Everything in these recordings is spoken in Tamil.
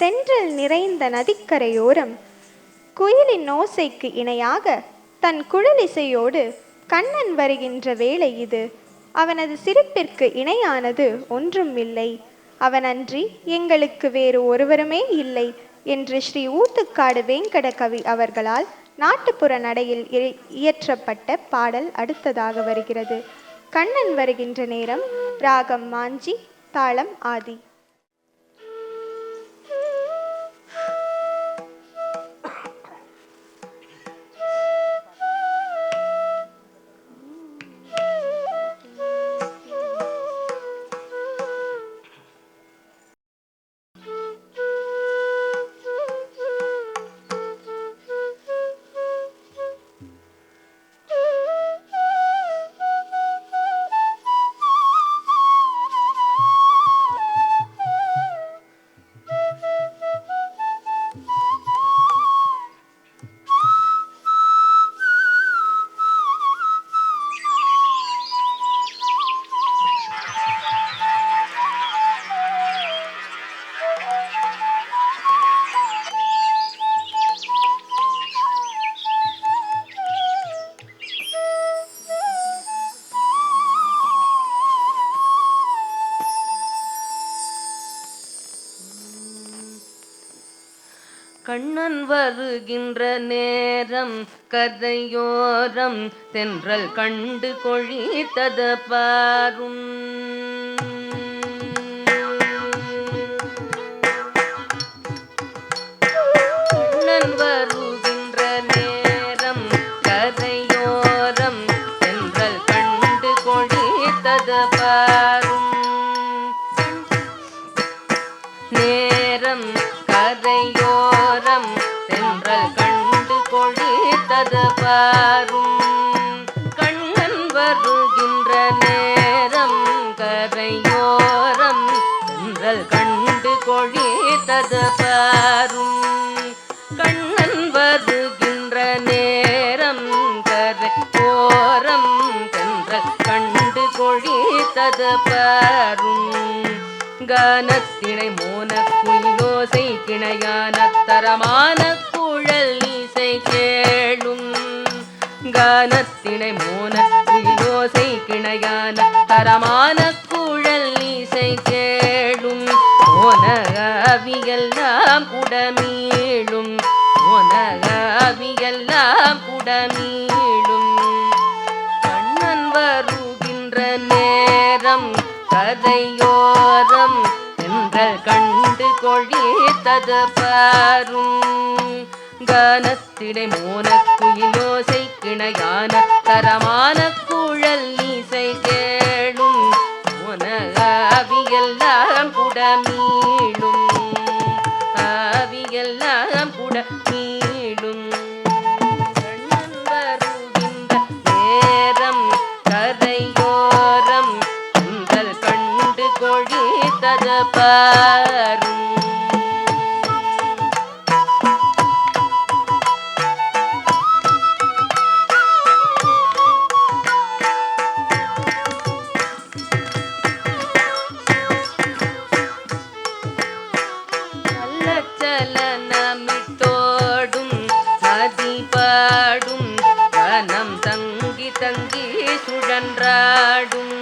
தென்றல் நிறைந்த நதிக்கரையோரம் குயிலின் ஓசைக்கு இணையாக தன் குழலிசையோடு கண்ணன் வருகின்ற வேளை இது. அவனது சிரிப்பிற்கு இணையானது ஒன்றும் இல்லை. அவனன்றி எங்களுக்கு வேறு ஒருவருமே இல்லை என்று ஸ்ரீ ஊத்துக்காடு வேங்கட கவி அவர்களால் நாட்டுப்புற நடையில் இயற்றப்பட்ட பாடல் அடுத்ததாக வருகிறது. கண்ணன் வருகின்ற நேரம். ராகம் மாஞ்சி, தாளம் ஆதி. கண்ணன் வருகின்ற நேரம் கதையோரம் தென்றல் கண்டு கொழித்தத பாரும். கண்ணன் வருகின்ற நேரம் கதையோரம் தென்றல் கண்டு கொழித்தத பாரும். நேரம் கதையோரம் தென்றல் கண்டு கொழித்தது பாரும். கண்ணன் வருகின்ற நேரம் கரையோரம் தென்றல் கண்டு கொழித்தது பாரும். கண்ணன் வருகின்ற நேரம் கரையோரம் தென்றல் கண்டு கொழித்தது பாரும். கானத்திணை மோன குயிலோசை கிணையான தரமான குழல் இசை கேளும். கானத்திணை மோன குயிலோசை கிணையான தரமான குழல் இசை கேளும். மோனகாவியெல்லாம் குடமீளும். மோனகாவியெல்லாம் குடமீளும். கண்ணன் வருகின்ற நேரம் கதையோரம் தென்றல் கண்டு கொழித்தது பாரும். கானத்திடை மோன குயிலோசை கிணையான தரமான குழல் இசை கேளும். மோனகாவியெல்லாம் குடமீளும். ஆவியெல்லாம் குடமீளும். கண்ணன் வருகின்ற நேரம் கதையோரம் கொழித்தது பாரும். நல்லச்சலனமிட்டோடும் நதி பாடும் வனம் தங்கி தங்கி சுழன்றாடும்.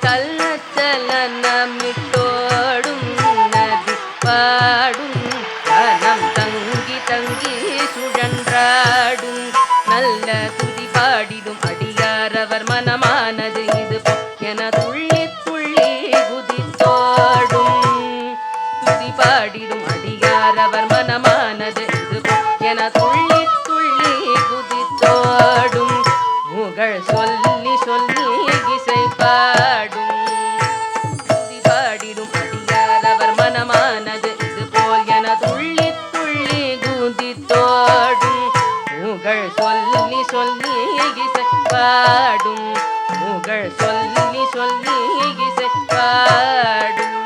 கள்ளச்சலனமிட்டோடும் நதி பாடும் வனம் தங்கி தங்கி சுழன்றாடும். நல்ல துதி பாடிடும் அடியாரவர் மனமானது இது என துள்ளி துள்ளி குதித்தோடும். துதி பாடிடும் அடியாரவர் மனமானது இது என துள்ளி துள்ளி குதித்தோடும். புகழ் சொல்லி சொல்லி இசை பாடும். துதி பாடிடும் அடியாரவர் மனமானது இது போல் என துள்ளி துள்ளி குதித்தோடும். புகழ் சொல்லி சொல்லி இசை பாடும். புகழ் சொல்லி சொல்லி இசை பாடும்.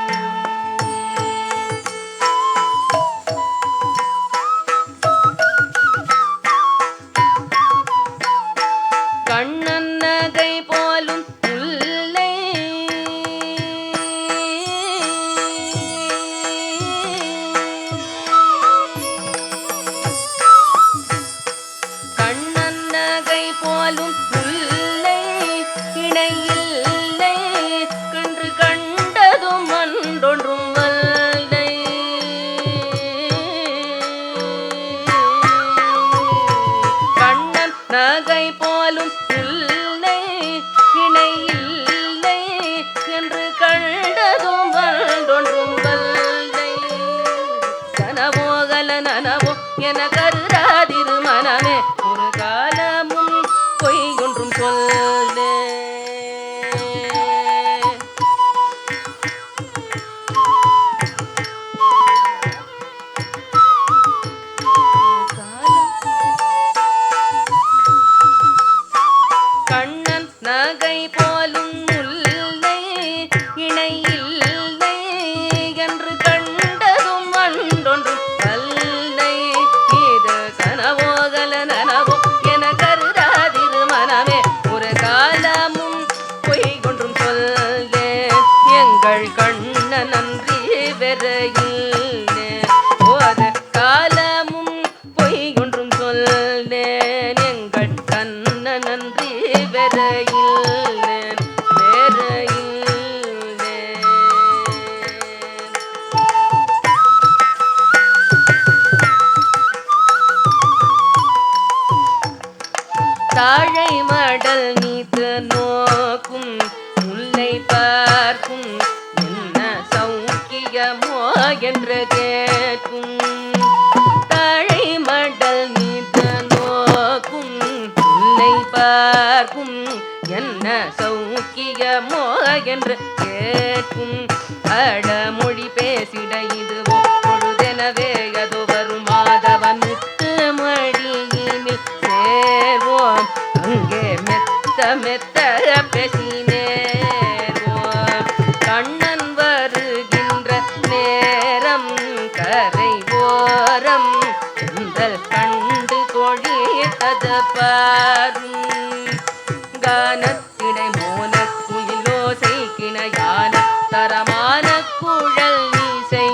கண்ணன் நகை போலும் முல்லை வெறையில் ஒரு காலமும் பொய் ஒன்றும் சொல்லேன் எங்கள் கண்ணன் நன்றி வெறையில் வெறையில் தாழை மடல் நீத்து நோக்கும் முல்லை பார்க்கும் என்ன சௌக்கியமோ என்று கேட்கும் தாழை மடல் நீத்து நோக்கும் முல்லை பார்க்கும் என்ன சௌக்கியமோ என்று கேட்கும் அடமொழி பேசிட இதுவோ பொழுதெனவே அது வரும் மாதவன் முத்து மடியினில் சேர்வோம் அங்கே மெத்த மெத்த பேசினேர்வோம் கண்ணன் வருகின்ற நேரம் கரை ஓரம் உந்தல் கண்டு கொழித்தத பாரும் கானத்திடை மோன குயிலோசை கிணையான தரமான குழல் நீசை